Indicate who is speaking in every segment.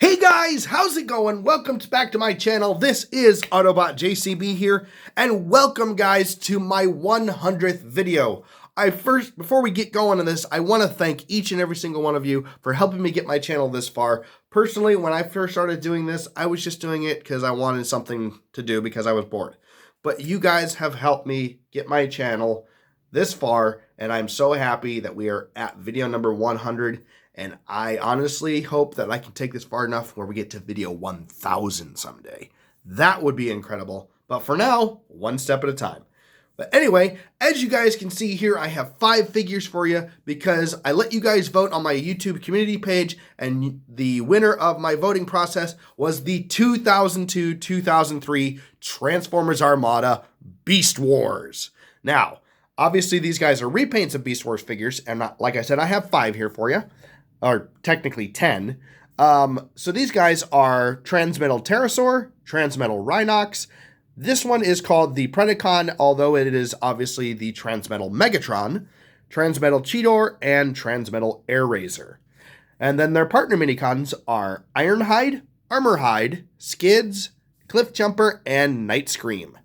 Speaker 1: Hey guys, how's it going? Welcome back to my channel. This is Autobot JCB here, and welcome guys to my 100th video. Before we get going on this, I want to thank each and every single one of you for helping me get my channel this far. Personally, when I first started doing this, I was just doing it because I wanted something to do because I was bored. But you guys have helped me get my channel this far, and I'm so happy that we are at video number 100. And I honestly hope that I can take this far enough where we get to video 1000 someday. That would be incredible. But for now, one step at a time. But anyway, as you guys can see here, I have 5 figures for you because I let you guys vote on my YouTube community page, and the winner of my voting process was the 2002-2003 Transformers Armada Beast Wars. Now, obviously these guys are repaints of Beast Wars figures, and like I said, I have 5 here for you. Or technically 10. So these guys are Transmetal Pterosaur, Transmetal Rhinox. This one is called the Predacon, although it is obviously the Transmetal Megatron, Transmetal Cheetor, and Transmetal Airraiser. And then their partner Minicons are Ironhide, Armorhide, Skids, Cliffjumper, and Night Scream.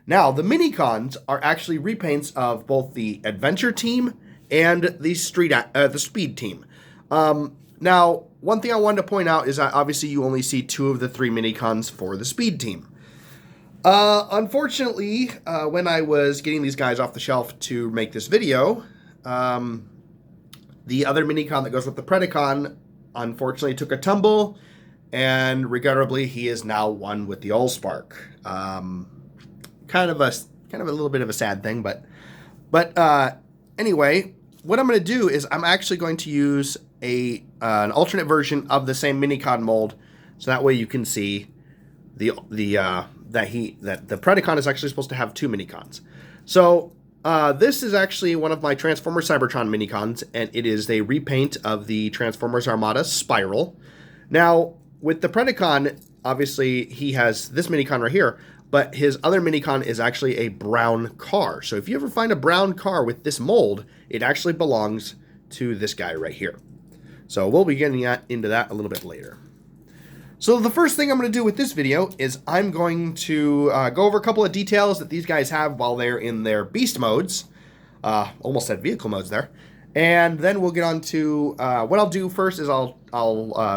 Speaker 1: Now, the Minicons are actually repaints of both the Adventure Team and the Speed Team. Now, one thing I wanted to point out is that obviously you only see 2 of the 3 Minicons for the Speed Team. Unfortunately, when I was getting these guys off the shelf to make this video, the other Minicon that goes with the Predacon unfortunately took a tumble, and regrettably he is now one with the Allspark. Kind of a little bit of a sad thing, but anyway, what I'm going to do is I'm actually going to use an alternate version of the same Minicon mold, so that way you can see that the Predacon is actually supposed to have 2 Minicons. So this is actually one of my Transformers Cybertron Minicons, and it is a repaint of the Transformers Armada Spiral. Now, with the Predacon, obviously he has this Minicon right here, but his other Minicon is actually a brown car. So if you ever find a brown car with this mold, it actually belongs to this guy right here. So we'll be getting into that a little bit later. So the first thing I'm going to do with this video is I'm going to go over a couple of details that these guys have while they're in their beast modes. Almost said vehicle modes there. And then we'll get on to, what I'll do first is I'll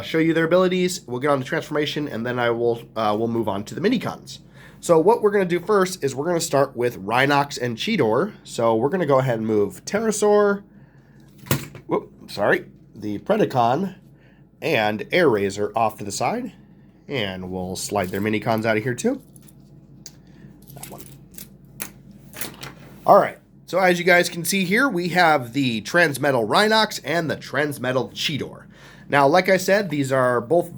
Speaker 1: show you their abilities. We'll get on to transformation, and then we'll move on to the Minicons. So what we're going to do first is we're going to start with Rhinox and Cheetor. So we're going to go ahead and move Pterosaur, the Predacon, and Airraiser off to the side. And we'll slide their Minicons out of here too. That one. All right. So as you guys can see here, we have the Transmetal Rhinox and the Transmetal Cheetor. Now, like I said, these are both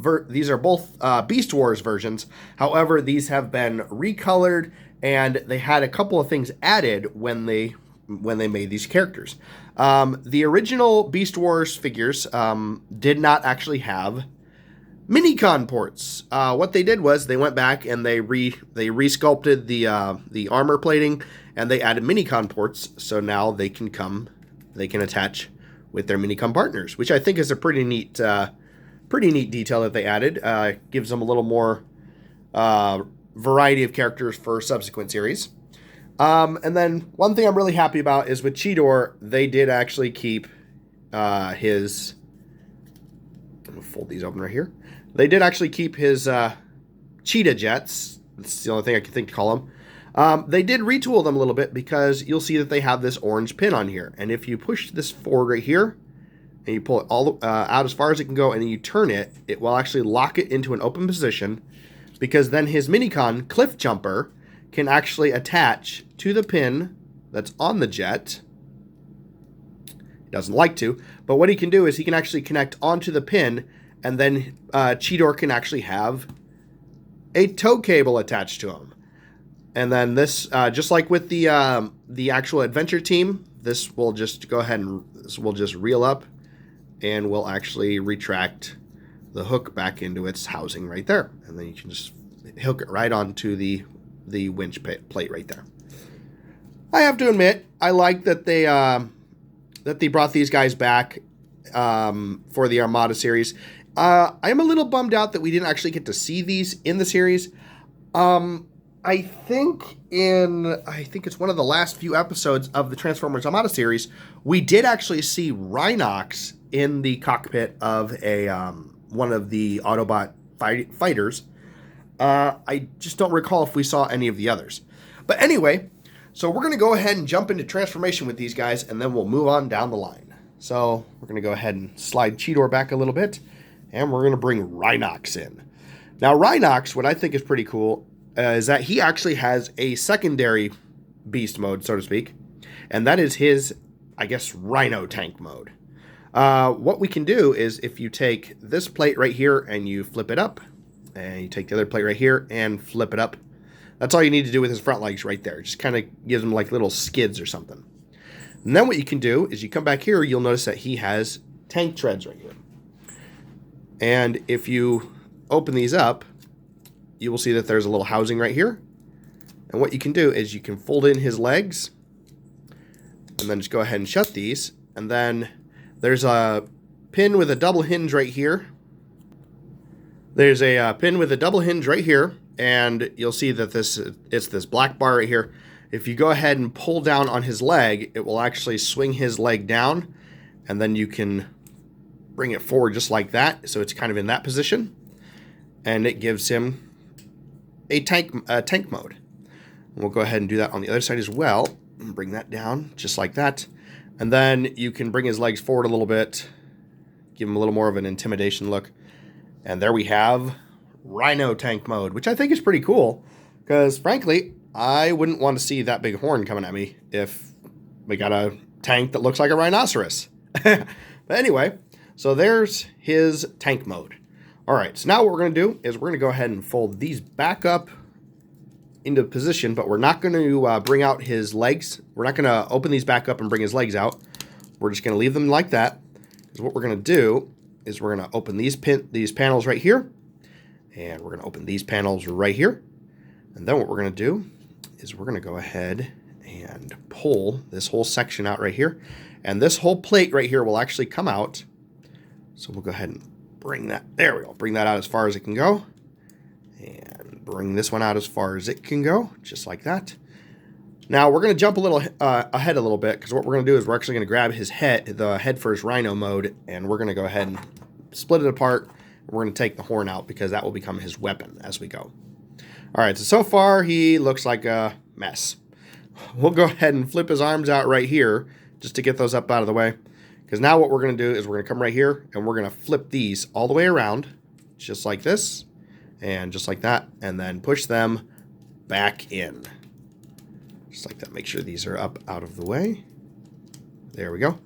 Speaker 1: Beast Wars versions. However, these have been recolored, and they had a couple of things added when they made these characters. The original Beast Wars figures did not actually have Minicon ports. What they did was they went back and they resculpted the armor plating, and they added Minicon ports. So now they can attach with their Minicon partners, which I think is a pretty neat detail that they added. Gives them a little more variety of characters for subsequent series. And then one thing I'm really happy about is with Cheetor, they did actually keep his... I'm going to fold these open right here. They did actually keep his cheetah jets. That's the only thing I can think to call them. They did retool them a little bit because you'll see that they have this orange pin on here. And if you push this forward right here, and you pull it all out as far as it can go, and then you turn it, it will actually lock it into an open position, because then his Minicon, Cliffjumper, can actually attach to the pin that's on the jet. He doesn't like to, but what he can do is he can actually connect onto the pin, and then Cheetor can actually have a tow cable attached to him. And then this, just like with the actual Adventure Team, this will just go ahead and we'll just reel up, and we'll actually retract the hook back into its housing right there, and then you can just hook it right onto the winch plate right there. I have to admit, I like that they brought these guys back for the Armada series. I'm a little bummed out that we didn't actually get to see these in the series. I think it's one of the last few episodes of the Transformers Armada series, we did actually see Rhinox in the cockpit of a one of the Autobot fighters. I just don't recall if we saw any of the others. But anyway, so we're going to go ahead and jump into transformation with these guys, and then we'll move on down the line. So we're going to go ahead and slide Cheetor back a little bit, and we're going to bring Rhinox in. Now, Rhinox, what I think is pretty cool, is that he actually has a secondary beast mode, so to speak, and that is his, I guess, Rhino tank mode. What we can do is if you take this plate right here and you flip it up, and you take the other plate right here and flip it up, that's all you need to do with his front legs right there. It just kind of gives him like little skids or something. And then what you can do is you come back here, you'll notice that he has tank treads right here. And if you open these up, you will see that there's a little housing right here. And what you can do is you can fold in his legs and then just go ahead and shut these. And then there's a pin with a double hinge right here. There's a pin with a double hinge right here. And you'll see that it's this black bar right here. If you go ahead and pull down on his leg, it will actually swing his leg down. And then you can bring it forward just like that. So it's kind of in that position. And it gives him a tank mode. And we'll go ahead and do that on the other side as well. And bring that down just like that. And then you can bring his legs forward a little bit. Give him a little more of an intimidation look. And there we have Rhino tank mode, which I think is pretty cool. Because frankly, I wouldn't want to see that big horn coming at me if we got a tank that looks like a rhinoceros. But anyway, so there's his tank mode. All right, so now what we're going to do is we're going to go ahead and fold these back up into position, but we're not going to bring out his legs. We're not going to open these back up and bring his legs out. We're just going to leave them like that. Because what we're going to do is we're going to open these panels right here, and we're going to open these panels right here. And then what we're going to do is we're going to go ahead and pull this whole section out right here. And this whole plate right here will actually come out. So we'll go ahead and bring that, there we go, bring that out as far as it can go. And bring this one out as far as it can go, just like that. Now we're going to jump a little ahead a little bit, because what we're going to do is we're actually going to grab his head, the head first Rhino mode, and we're going to go ahead and split it apart. We're going to take the horn out, because that will become his weapon as we go. All right, so far he looks like a mess. We'll go ahead and flip his arms out right here, just to get those up out of the way. Because now what we're going to do is we're going to come right here, and we're going to flip these all the way around, just like this, and just like that, and then push them back in. Just like that. Make sure these are up out of the way. There we go.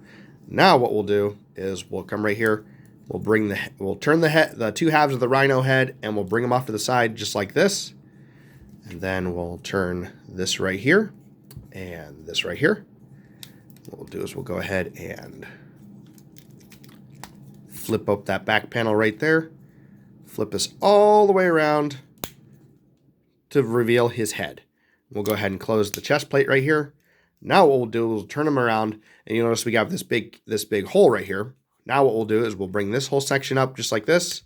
Speaker 1: Now what we'll do is we'll come right here, we'll turn the two halves of the Rhino head, and we'll bring them off to the side just like this. And then we'll turn this right here, and this right here. What we'll do is we'll go ahead and flip up that back panel right there. Flip this all the way around to reveal his head. We'll go ahead and close the chest plate right here. Now what we'll do is we'll turn him around, and you notice we got this big hole right here. Now what we'll do is we'll bring this whole section up just like this,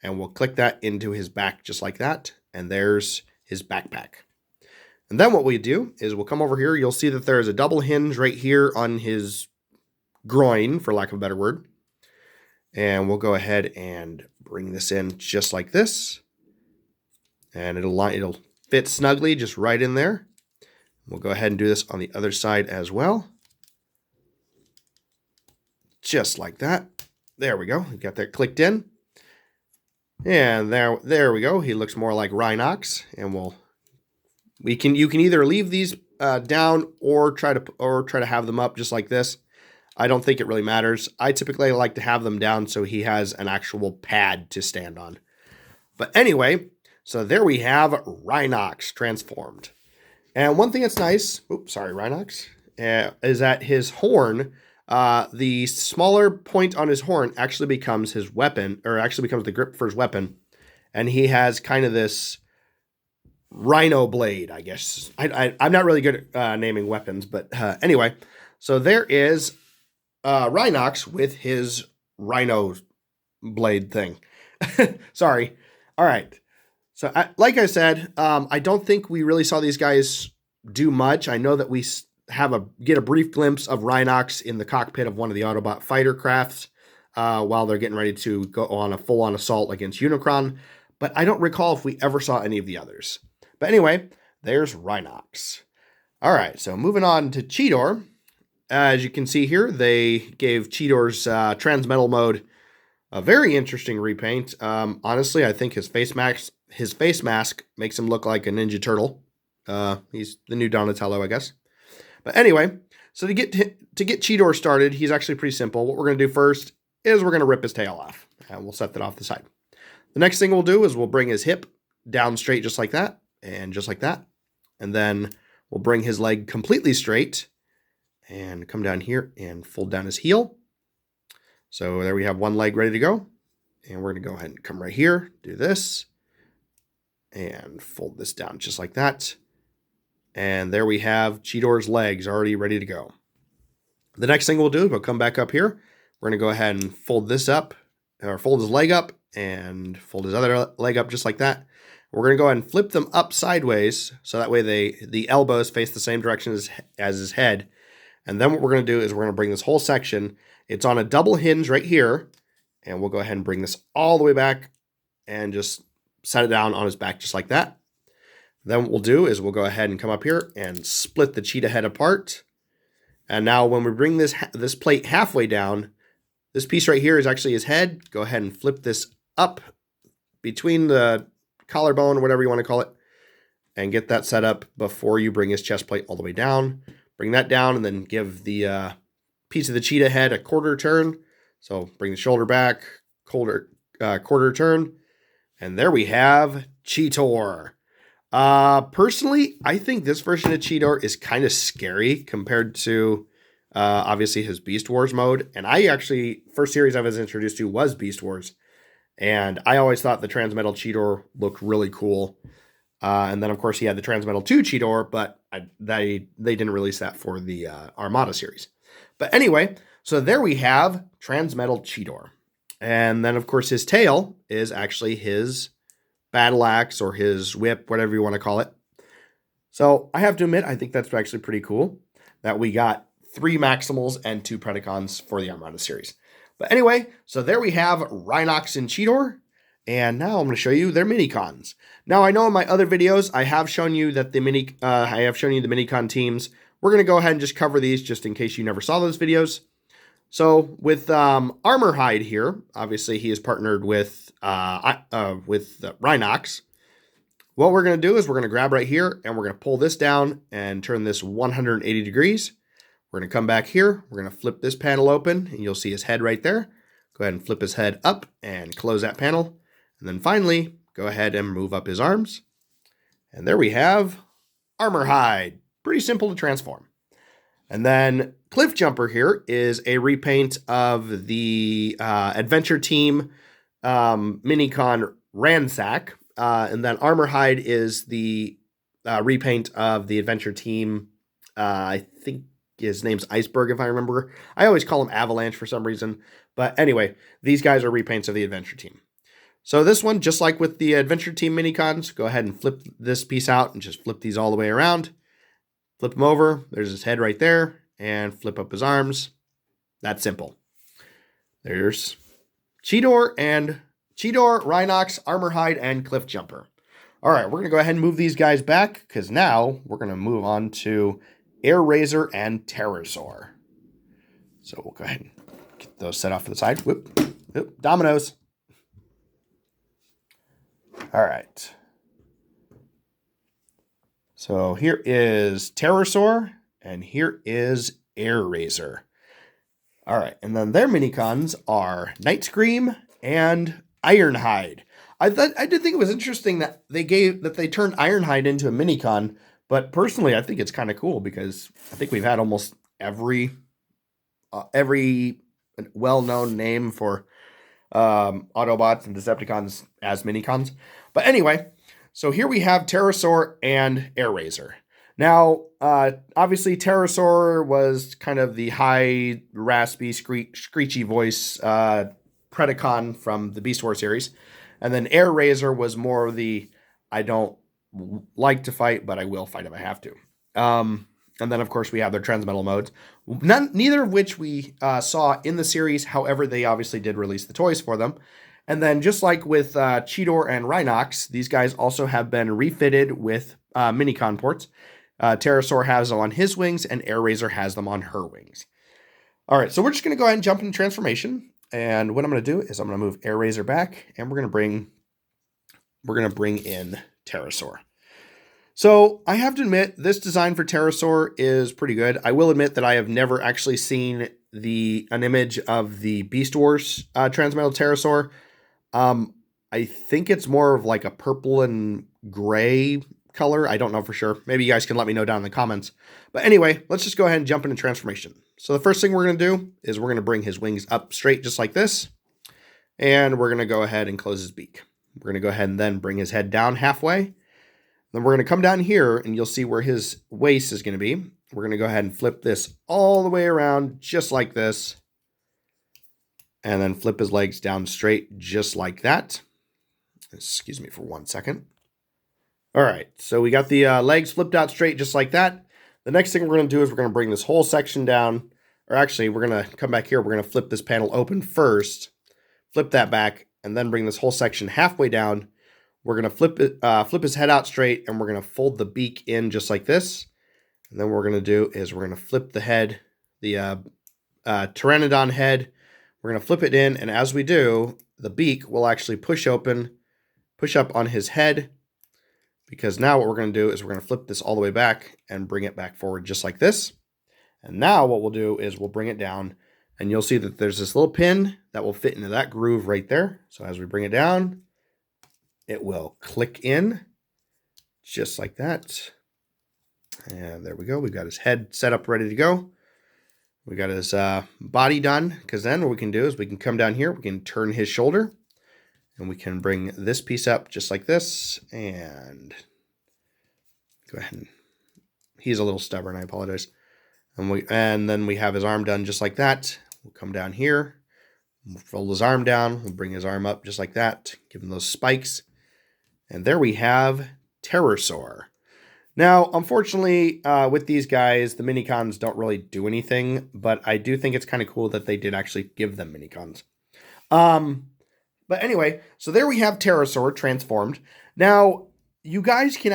Speaker 1: and we'll click that into his back just like that. And there's his backpack. And then what we do is we'll come over here. You'll see that there's a double hinge right here on his groin, for lack of a better word. And we'll go ahead and bring this in just like this. And it'll fit snugly just right in there. We'll go ahead and do this on the other side as well. Just like that. There we go. We got that clicked in. And there we go. He looks more like Rhinox. And you can either leave these down or try to have them up just like this. I don't think it really matters. I typically like to have them down so he has an actual pad to stand on. But anyway, so there we have Rhinox transformed. And one thing that's nice, Rhinox, is that his horn, the smaller point on his horn actually becomes his weapon, or actually becomes the grip for his weapon. And he has kind of this rhino blade, I guess. I'm not really good at naming weapons, but anyway. So there is Rhinox with his rhino blade thing. Sorry. All right. So, like I said, I don't think we really saw these guys do much. I know that we get a brief glimpse of Rhinox in the cockpit of one of the Autobot fighter crafts while they're getting ready to go on a full-on assault against Unicron. But I don't recall if we ever saw any of the others. But anyway, there's Rhinox. All right, so moving on to Cheetor. As you can see here, they gave Cheetor's Transmetal mode a very interesting repaint. Honestly, I think his face mask makes him look like a Ninja Turtle. He's the new Donatello, I guess. But anyway, so to get Cheetor started, he's actually pretty simple. What we're going to do first is we're going to rip his tail off, and we'll set that off the side. The next thing we'll do is we'll bring his hip down straight just like that, and just like that. And then we'll bring his leg completely straight and come down here and fold down his heel. So there we have one leg ready to go. And we're going to go ahead and come right here, do this, and fold this down just like that. And there we have Cheetor's legs already ready to go. The next thing we'll do is we'll come back up here. We're going to go ahead and fold this up, or fold his leg up, and fold his other leg up just like that. We're going to go ahead and flip them up sideways, so that way the elbows face the same direction as his head. And then what we're going to do is we're going to bring this whole section. It's on a double hinge right here, and we'll go ahead and bring this all the way back and just set it down on his back just like that. Then what we'll do is we'll go ahead and come up here and split the cheetah head apart. And now when we bring this plate halfway down, this piece right here is actually his head. Go ahead and flip this up between the collarbone, or whatever you want to call it, and get that set up before you bring his chest plate all the way down. Bring that down and then give the piece of the cheetah head a quarter turn. So bring the shoulder back, quarter turn, and there we have Cheetor. Personally, I think this version of Cheetor is kind of scary compared to obviously his Beast Wars mode. And I actually, first series I was introduced to was Beast Wars. And I always thought the Transmetal Cheetor looked really cool. And then, of course, he had the Transmetal 2 Cheetor, but they didn't release that for the Armada series. But anyway, so there we have Transmetal Cheetor. And then, of course, his tail is actually his battle axe or his whip, whatever you want to call it. So I have to admit, I think that's actually pretty cool that we got 3 Maximals and 2 Predacons for the Armada series. But anyway, so there we have Rhinox and Cheetor, and now I'm going to show you their Minicons. Now I know in my other videos I have shown you that the Minicon teams. We're going to go ahead and just cover these just in case you never saw those videos. So with Armorhide here, obviously he is partnered with Rhinox. What we're going to do is we're going to grab right here and we're going to pull this down and turn this 180 degrees. We're going to come back here. We're going to flip this panel open and you'll see his head right there. Go ahead and flip his head up and close that panel. And then finally, go ahead and move up his arms. And there we have Armorhide. Pretty simple to transform. And then Cliff Jumper here is a repaint of the Adventure Team Minicon Ransack. And then Armorhide is the repaint of the Adventure Team, I think his name's Iceberg, if I remember. I always call him Avalanche for some reason. But anyway, these guys are repaints of the Adventure Team. So this one, just like with the Adventure Team Minicons, go ahead and flip this piece out and just flip these all the way around. Flip him over. There's his head right there. And flip up his arms. That's simple. There's Cheetor, Rhinox, Armorhide, and Cliff Jumper. All right, we're going to go ahead and move these guys back because now we're going to move on to Airazor and Terrorsaur. So we'll go ahead and get those set off to the side. Whoop, whoop, dominoes. All right. So here is Terrorsaur, and here is Airazor. All right, and then their Minicons are Night Scream and Ironhide. I did think it was interesting that they turned Ironhide into a Minicon, but personally, I think it's kind of cool because I think we've had almost every well-known name for Autobots and Decepticons as Minicons. But anyway, so here we have Terrorsaur and Airazor. Now, obviously, Terrorsaur was kind of the high, raspy, screechy voice Predacon from the Beast Wars series. And then Air Razor was more of the, I don't like to fight, but I will fight if I have to. And then, of course, we have their Transmetal modes, neither of which we saw in the series. However, they obviously did release the toys for them. And then just like with Cheetor and Rhinox, these guys also have been refitted with Minicon ports. Pterosaur has them on his wings, and Air Razor has them on her wings. All right, so we're just going to go ahead and jump into transformation. And what I'm going to do is I'm going to move Air Razor back, and we're going to bring in Pterosaur. So I have to admit, this design for Pterosaur is pretty good. I will admit that I have never actually seen an image of the Beast Wars Transmetal Pterosaur. I think it's more of like a purple and gray color. I don't know for sure. Maybe you guys can let me know down in the comments. But anyway, let's just go ahead and jump into transformation. So the first thing we're going to do is we're going to bring his wings up straight just like this. And we're going to go ahead and close his beak. We're going to go ahead and then bring his head down halfway. Then we're going to come down here and you'll see where his waist is going to be. We're going to go ahead and flip this all the way around just like this. And then flip his legs down straight just like that. Excuse me for 1 second. All right, so we got the legs flipped out straight just like that. The next thing we're going to do is we're going to bring this whole section down. Or actually, we're going to come back here. We're going to flip this panel open first. Flip that back. And then bring this whole section halfway down. We're going to flip his head out straight. And we're going to fold the beak in just like this. And then what we're going to do is we're going to flip the head, the Pteranodon head. We're going to flip it in. And as we do, the beak will actually push up on his head. Because now what we're going to do is we're going to flip this all the way back and bring it back forward just like this. And now what we'll do is we'll bring it down and you'll see that there's this little pin that will fit into that groove right there. So as we bring it down, it will click in just like that. And there we go. We've got his head set up, ready to go. We got his body done, because then what we can do is we can come down here, we can turn his shoulder. And we can bring this piece up just like this and go ahead and he's a little stubborn. I apologize. And then we have his arm done just like that. We'll come down here, we'll fold his arm down. We'll bring his arm up just like that. Give him those spikes. And there we have Pterosaur. Now, unfortunately, with these guys, the Minicons don't really do anything, but I do think it's kind of cool that they did actually give them Minicons. But anyway, so there we have Pterosaur transformed. Now, you guys you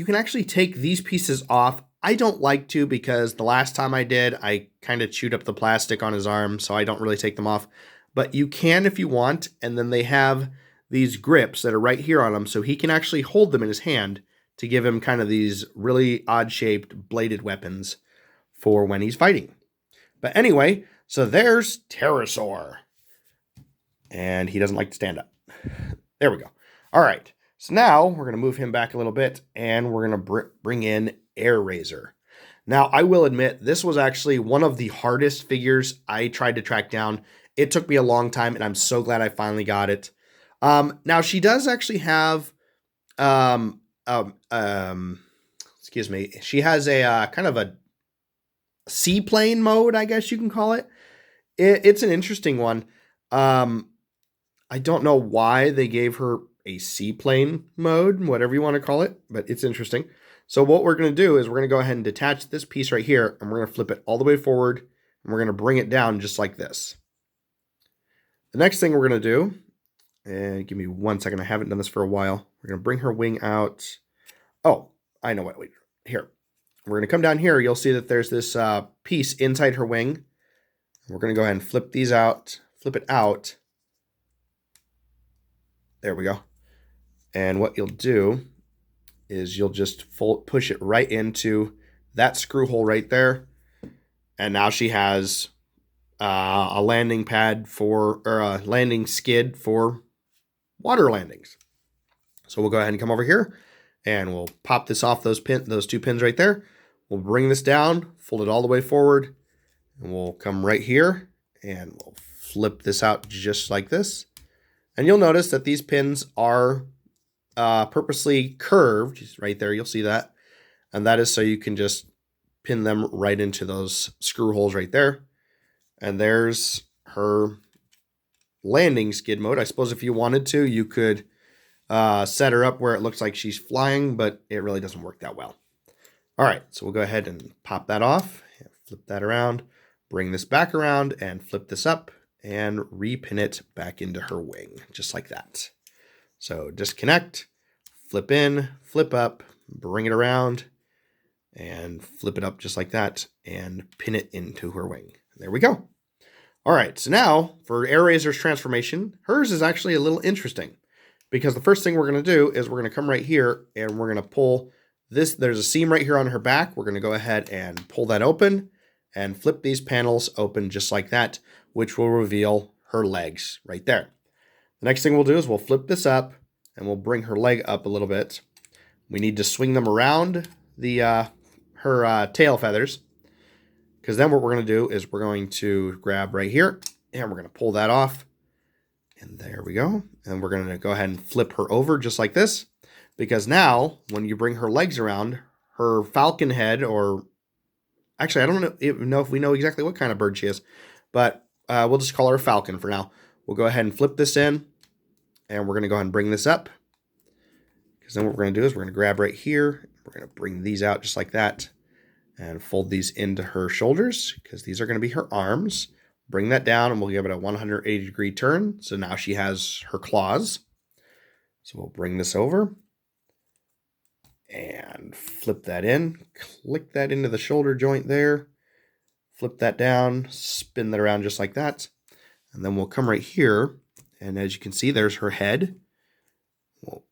Speaker 1: can actually take these pieces off. I don't like to because the last time I did, I kind of chewed up the plastic on his arm, so I don't really take them off. But you can if you want, and then they have these grips that are right here on him, so he can actually hold them in his hand to give him kind of these really odd-shaped bladed weapons for when he's fighting. But anyway, so there's Pterosaur. And he doesn't like to stand up. There we go. All right. So now we're going to move him back a little bit. And we're going to bring in Air Razor. Now, I will admit, this was actually one of the hardest figures I tried to track down. It took me a long time. And I'm so glad I finally got it. Now, she does actually have... excuse me. She has a kind of a seaplane mode, I guess you can call it. It's an interesting one. I don't know why they gave her a seaplane mode, whatever you want to call it, but it's interesting. So what we're going to do is we're going to go ahead and detach this piece right here, and we're going to flip it all the way forward, and we're going to bring it down just like this. The next thing we're going to do, and give me 1 second, I haven't done this for a while. We're going to bring her wing out. Oh, I know what. Wait, here. We're going to come down here. You'll see that there's this piece inside her wing. We're going to go ahead and flip these out, flip it out. There we go. And what you'll do is you'll just push it right into that screw hole right there. And now she has a landing pad or a landing skid for water landings. So we'll go ahead and come over here and we'll pop this off those two pins right there. We'll bring this down, fold it all the way forward, and we'll come right here and we'll flip this out just like this. And you'll notice that these pins are purposely curved right there. You'll see that. And that is so you can just pin them right into those screw holes right there. And there's her landing skid mode. I suppose if you wanted to, you could set her up where it looks like she's flying, but it really doesn't work that well. All right, so we'll go ahead and pop that off, flip that around, bring this back around, and flip this up, and repin it back into her wing, just like that. So disconnect, flip in, flip up, bring it around, and flip it up just like that, and pin it into her wing. There we go. All right, so now for AirRaiser's transformation, hers is actually a little interesting, because the first thing we're going to do is we're going to come right here, and we're going to pull this. There's a seam right here on her back. We're going to go ahead and pull that open, and flip these panels open just like that, which will reveal her legs right there. The next thing we'll do is we'll flip this up, and we'll bring her leg up a little bit. We need to swing them around the her tail feathers, because then what we're going to do is we're going to grab right here, and we're going to pull that off, and there we go. And we're going to go ahead and flip her over just like this, because now when you bring her legs around, her falcon head, or actually I don't even know if we know exactly what kind of bird she is, but we'll just call her a falcon for now. We'll go ahead and flip this in, and we're going to go ahead and bring this up, because then what we're going to do is we're going to grab right here. We're going to bring these out just like that and fold these into her shoulders, because these are going to be her arms. Bring that down, and we'll give it a 180-degree turn. So now she has her claws. So we'll bring this over and flip that in. Click that into the shoulder joint there. Flip that down, spin that around just like that. And then we'll come right here, and as you can see, there's her head. We'll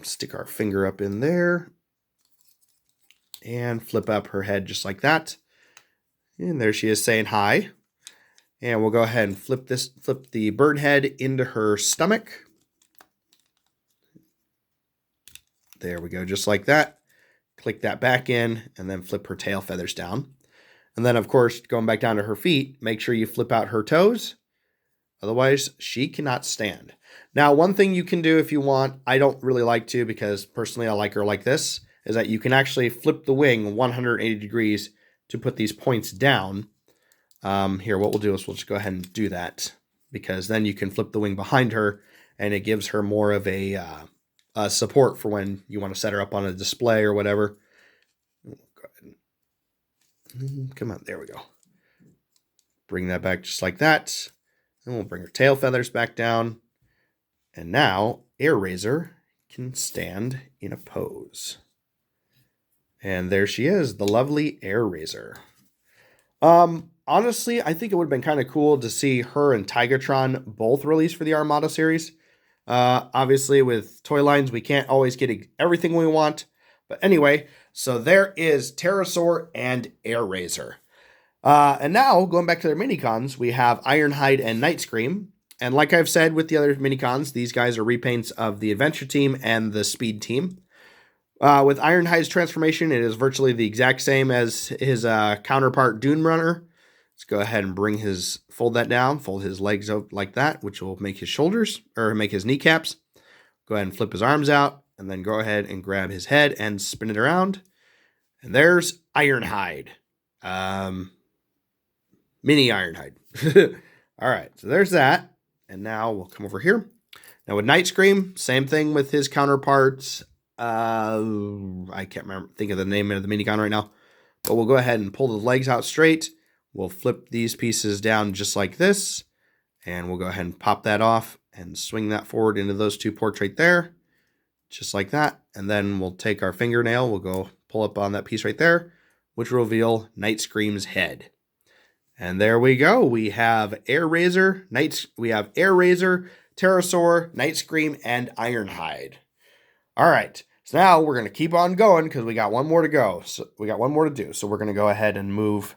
Speaker 1: stick our finger up in there and flip up her head just like that. And there she is saying hi. And we'll go ahead and flip the bird head into her stomach. There we go, just like that. Click that back in, and then flip her tail feathers down. And then, of course, going back down to her feet, make sure you flip out her toes. Otherwise, she cannot stand. Now, one thing you can do if you want, I don't really like to, because personally I like her like this, is that you can actually flip the wing 180 degrees to put these points down. Here, what we'll do is we'll just go ahead and do that, because then you can flip the wing behind her, and it gives her more of a support for when you want to set her up on a display or whatever. Go ahead. Come on, there we go. Bring that back just like that. And we'll bring her tail feathers back down. And now AirRaiser can stand in a pose. And there she is, the lovely AirRaiser. Honestly, I think it would have been kind of cool to see her and Tigatron both released for the Armada series. Obviously, with toy lines, we can't always get everything we want. But anyway, so there is Pterosaur and AirRaiser. And now, going back to their Minicons, we have Ironhide and Nightscream. And like I've said with the other Minicons, these guys are repaints of the Adventure Team and the Speed Team. With Ironhide's transformation, it is virtually the exact same as his counterpart, Dune Runner. Let's go ahead and fold that down, fold his legs out like that, which will make his shoulders, or make his kneecaps. Go ahead and flip his arms out, and then go ahead and grab his head and spin it around. And there's Ironhide. Mini Ironhide. All right, so there's that. And now we'll come over here. Now with Nightscream, same thing with his counterparts. I can't think of the name of the Minicon right now. But we'll go ahead and pull the legs out straight. We'll flip these pieces down just like this. And we'll go ahead and pop that off and swing that forward into those two ports right there. Just like that. And then we'll take our fingernail. We'll go pull up on that piece right there, which will reveal Nightscream's head. And there we go. We have AirRaiser, Pterosaur, Nightscream, and Ironhide. All right. So now we're going to keep on going because we got one more to go. So we got one more to do. So we're going to go ahead and move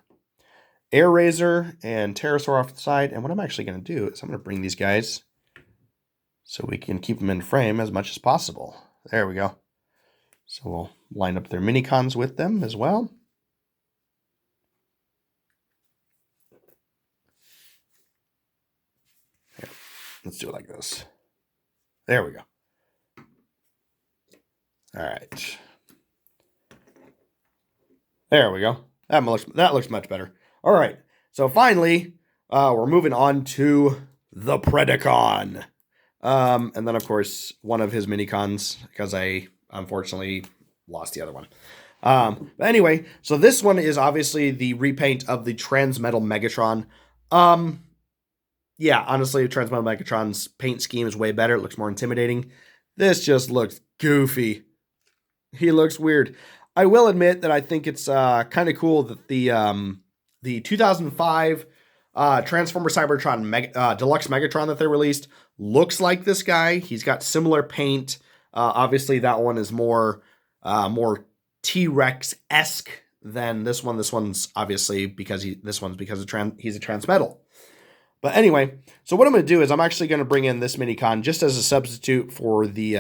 Speaker 1: AirRaiser and Pterosaur off to the side. And what I'm actually going to do is I'm going to bring these guys so we can keep them in frame as much as possible. There we go. So we'll line up their Minicons with them as well. Here, let's do it like this. There we go. All right. There we go. That looks much better. All right. So finally, we're moving on to the Predacon. And then, of course, one of his Minicons, because I unfortunately lost the other one. But anyway, so this one is obviously the repaint of the Transmetal Megatron. Yeah, honestly, Transmetal Megatron's paint scheme is way better. It looks more intimidating. This just looks goofy. He looks weird. I will admit that I think it's kind of cool that the 2005 Transformers Cybertron Deluxe Megatron that they released looks like this guy. He's got similar paint. Obviously, that one is more T-Rex-esque than this one. This one's obviously because he's a Transmetal. But anyway, so what I'm going to do is I'm actually going to bring in this Minicon just as a substitute for the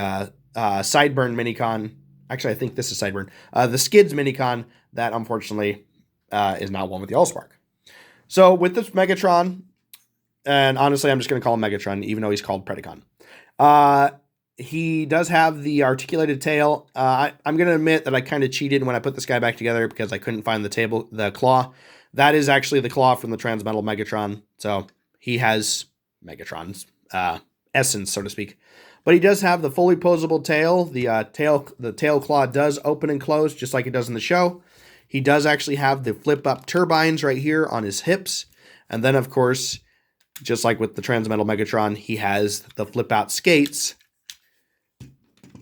Speaker 1: Sideburn Minicon. Actually, I think this is Sideburn. The Skids Minicon that unfortunately is not one with the Allspark. So with this Megatron, and honestly, I'm just going to call him Megatron, even though he's called Predacon. He does have the articulated tail. I'm going to admit that I kind of cheated when I put this guy back together because I couldn't find the claw. That is actually the claw from the Transmetal Megatron. So he has Megatron's essence, so to speak. But he does have the fully posable tail. The tail claw does open and close just like it does in the show. He does actually have the flip-up turbines right here on his hips. And then, of course, just like with the Transmetal Megatron, he has the flip-out skates,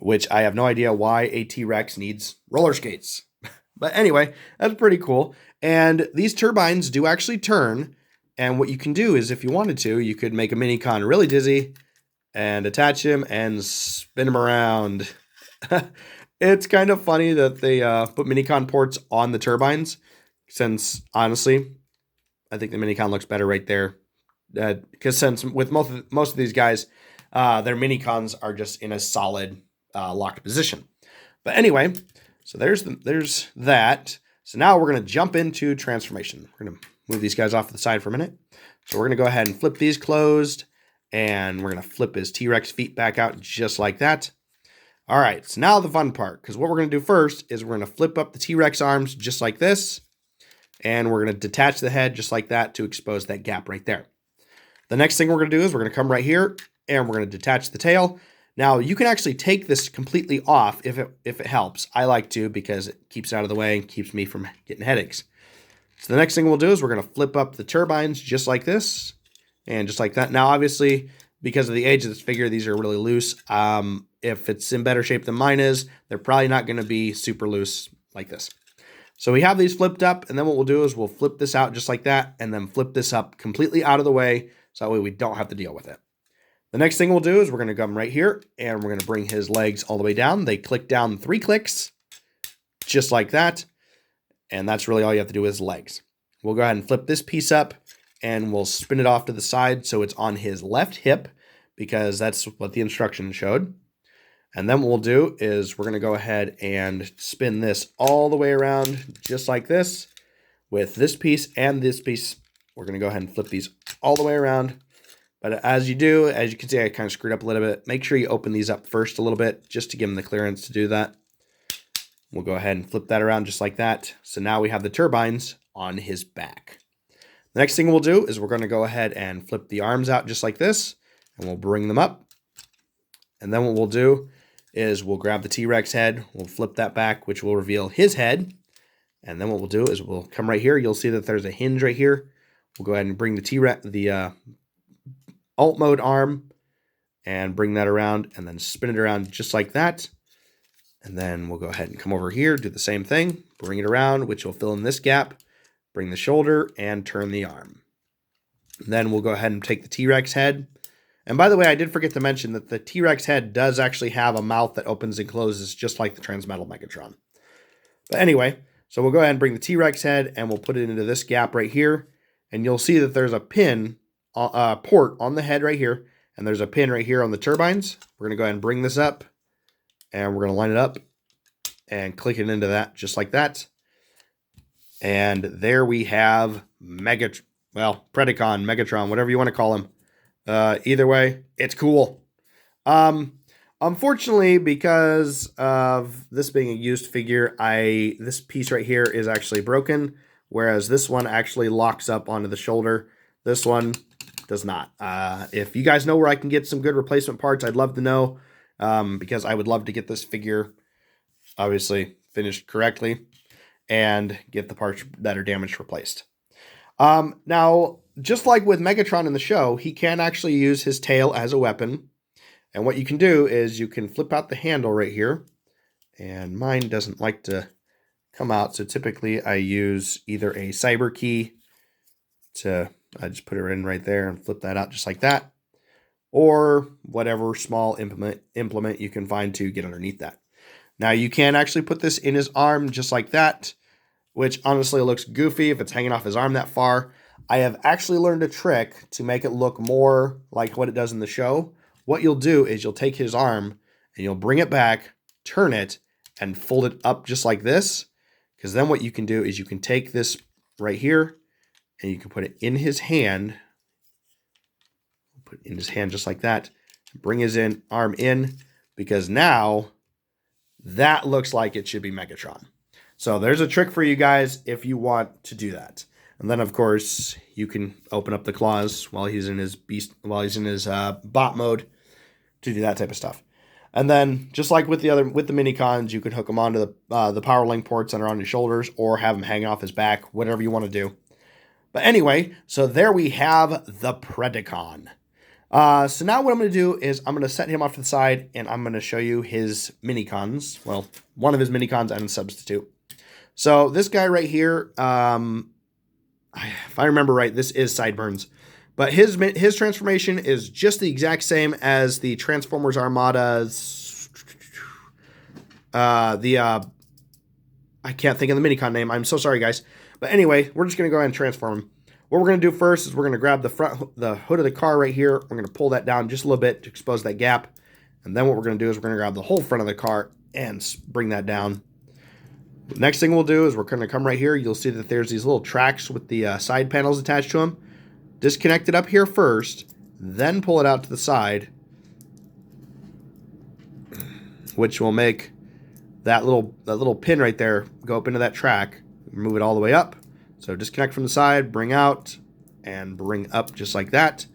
Speaker 1: which I have no idea why a T-Rex needs roller skates. But anyway, that's pretty cool. And these turbines do actually turn. And what you can do is, if you wanted to, you could make a Minicon really dizzy and attach him and spin him around. It's kind of funny that they put Minicon ports on the turbines, since, honestly, I think the Minicon looks better right there. Because since with most of these guys, their Minicons are just in a solid locked position. But anyway, so there's that. So now we're going to jump into transformation. We're going to move these guys off to the side for a minute. So we're going to go ahead and flip these closed. And we're going to flip his T-Rex feet back out just like that. All right, so now the fun part. Because what we're going to do first is we're going to flip up the T-Rex arms just like this. And we're going to detach the head just like that to expose that gap right there. The next thing we're going to do is we're going to come right here. And we're going to detach the tail. Now, you can actually take this completely off if it helps. I like to because it keeps it out of the way and keeps me from getting headaches. So the next thing we'll do is we're going to flip up the turbines just like this and just like that. Now, obviously, because of the age of this figure, these are really loose. If it's in better shape than mine is, they're probably not going to be super loose like this. So we have these flipped up, and then what we'll do is we'll flip this out just like that and then flip this up completely out of the way so that way we don't have to deal with it. The next thing we'll do is we're going to come right here and we're going to bring his legs all the way down. They click down 3 clicks just like that. And that's really all you have to do with his legs. We'll go ahead and flip this piece up and we'll spin it off to the side so it's on his left hip because that's what the instructions showed. And then what we'll do is we're going to go ahead and spin this all the way around just like this with this piece and this piece. We're going to go ahead and flip these all the way around. But as you do, as you can see, I kind of screwed up a little bit. Make sure you open these up first a little bit just to give them the clearance to do that. We'll go ahead and flip that around just like that. So now we have the turbines on his back. The next thing we'll do is we're going to go ahead and flip the arms out just like this. And we'll bring them up. And then what we'll do is we'll grab the T-Rex head. We'll flip that back, which will reveal his head. And then what we'll do is we'll come right here. You'll see that there's a hinge right here. We'll go ahead and bring the alt mode arm and bring that around and then spin it around just like that. And then we'll go ahead and come over here, do the same thing, bring it around, which will fill in this gap, bring the shoulder, and turn the arm. And then we'll go ahead and take the T-Rex head. And by the way, I did forget to mention that the T-Rex head does actually have a mouth that opens and closes just like the Transmetal Megatron. But anyway, so we'll go ahead and bring the T-Rex head and we'll put it into this gap right here. And you'll see that there's a pin, port on the head right here. And there's a pin right here on the turbines. We're going to go ahead and bring this up. And we're going to line it up and click it into that just like that. And there we have Predacon, Megatron, whatever you want to call him. Either way, it's cool. Unfortunately, because of this being a used figure, this piece right here is actually broken, whereas this one actually locks up onto the shoulder. This one does not. If you guys know where I can get some good replacement parts, I'd love to know, because I would love to get this figure obviously finished correctly and get the parts that are damaged replaced. Now, just like with Megatron in the show, he can actually use his tail as a weapon. And what you can do is you can flip out the handle right here. And mine doesn't like to come out. So typically I use either a cyber key I just put it in right there and flip that out just like that. Or whatever small implement you can find to get underneath that. Now you can actually put this in his arm just like that, which honestly looks goofy if it's hanging off his arm that far. I have actually learned a trick to make it look more like what it does in the show. What you'll do is you'll take his arm and you'll bring it back, turn it, and fold it up just like this. Because then what you can do is you can take this right here and you can put it in his hand. Put it in his hand just like that. Bring his arm in, because now that looks like it should be Megatron. So there's a trick for you guys if you want to do that. And then of course you can open up the claws while he's in his bot mode to do that type of stuff. And then just like with the Minicons, you can hook them onto the power link ports that are on his shoulders, or have them hanging off his back, whatever you want to do. But anyway, so there we have the Predacon. So now what I'm going to do is I'm going to set him off to the side, and I'm going to show you his Minicons. Well, one of his Minicons and a substitute. So this guy right here, if I remember right, this is Sideburns. But his transformation is just the exact same as the Transformers Armada's. I can't think of the Minicon name. I'm so sorry, guys. But anyway, we're just going to go ahead and transform him. What we're going to do first is we're going to grab the hood of the car right here. We're going to pull that down just a little bit to expose that gap. And then what we're going to do is we're going to grab the whole front of the car and bring that down. The next thing we'll do is we're going to come right here. You'll see that there's these little tracks with the side panels attached to them. Disconnect it up here first, then pull it out to the side, which will make that little pin right there go up into that track. Move it all the way up. So disconnect from the side, bring out, and bring up just like that.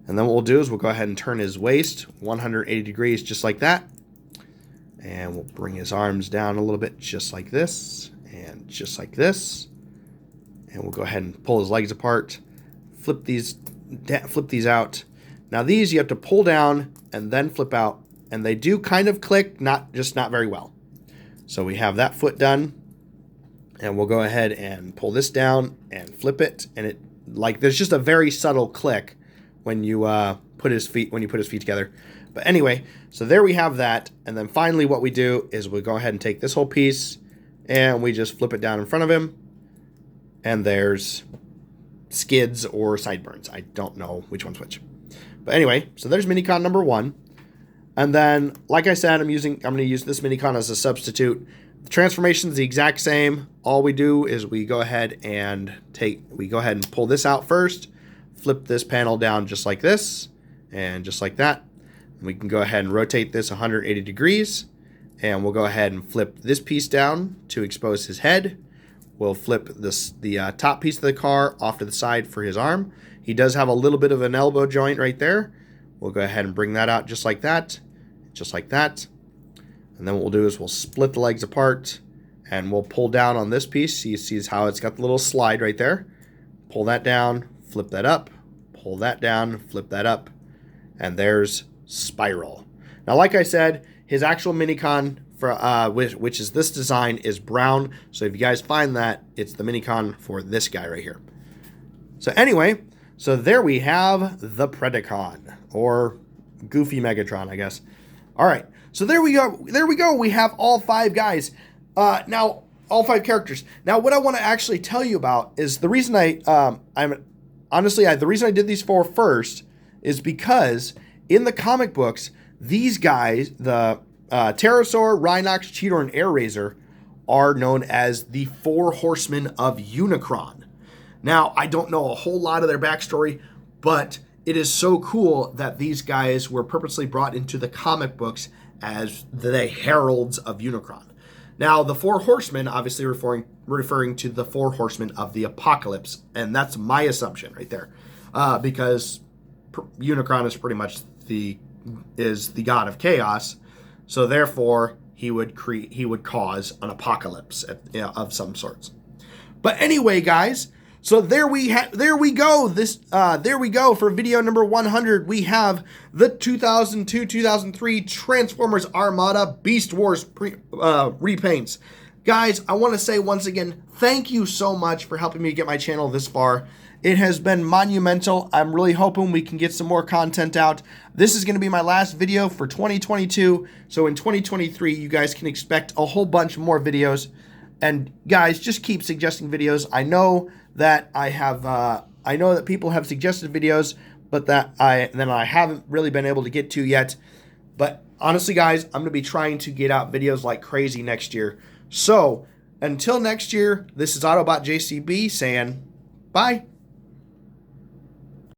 Speaker 1: And then what we'll do is we'll go ahead and turn his waist 180 degrees just like that. And we'll bring his arms down a little bit just like this, and just like this. And we'll go ahead and pull his legs apart. Flip these out. Now these you have to pull down and then flip out, and they do kind of click, not very well. So we have that foot done, and we'll go ahead and pull this down and flip it, and there's just a very subtle click when you put his feet together. But anyway, so there we have that, and then finally what we do is we go ahead and take this whole piece and we just flip it down in front of him, and there's skids or sideburns. I don't know which one's which. But anyway, so there's Minicon number 1. And then, like I said, I'm going to use this Minicon as a substitute. The transformation is the exact same. All we do is we go ahead and pull this out first, flip this panel down just like this, and just like that. We can go ahead and rotate this 180 degrees, and we'll go ahead and flip this piece down to expose his head. We'll flip the top piece of the car off to the side for his arm. He does have a little bit of an elbow joint right there. We'll go ahead and bring that out just like that. Just like that. And then what we'll do is we'll split the legs apart, and we'll pull down on this piece. So you see how it's got the little slide right there. Pull that down, flip that up, pull that down, flip that up, and there's Spiral. Now, like I said, his actual Minicon, which is this design, is brown. So if you guys find that, it's the Minicon for this guy right here. So anyway, so there we have the Predacon, or Goofy Megatron, I guess. All right, so there we go. There we go. We have all 5 guys. Now, all 5 characters. Now, what I want to actually tell you about is the reason the reason I did these 4 first is because in the comic books, these guys, the Pterosaur, Rhinox, Cheetor, and Airazor, are known as the 4 Horsemen of Unicron. Now, I don't know a whole lot of their backstory, but it is so cool that these guys were purposely brought into the comic books as the heralds of Unicron. Now, the 4 Horsemen, obviously referring to the 4 Horsemen of the Apocalypse, and that's my assumption right there. because Unicron is pretty much the god of chaos. So therefore, he would cause an apocalypse of some sorts. But anyway, guys, so there we go. There we go for video number 100. We have the 2002-2003 Transformers Armada Beast Wars repaints. Guys, I want to say once again, thank you so much for helping me get my channel this far. It has been monumental. I'm really hoping we can get some more content out. This is going to be my last video for 2022. So in 2023, you guys can expect a whole bunch more videos. And guys, just keep suggesting videos. I know that I know that people have suggested videos, but that I haven't really been able to get to yet. But honestly, guys, I'm going to be trying to get out videos like crazy next year. So until next year, this is Autobot JCB saying bye.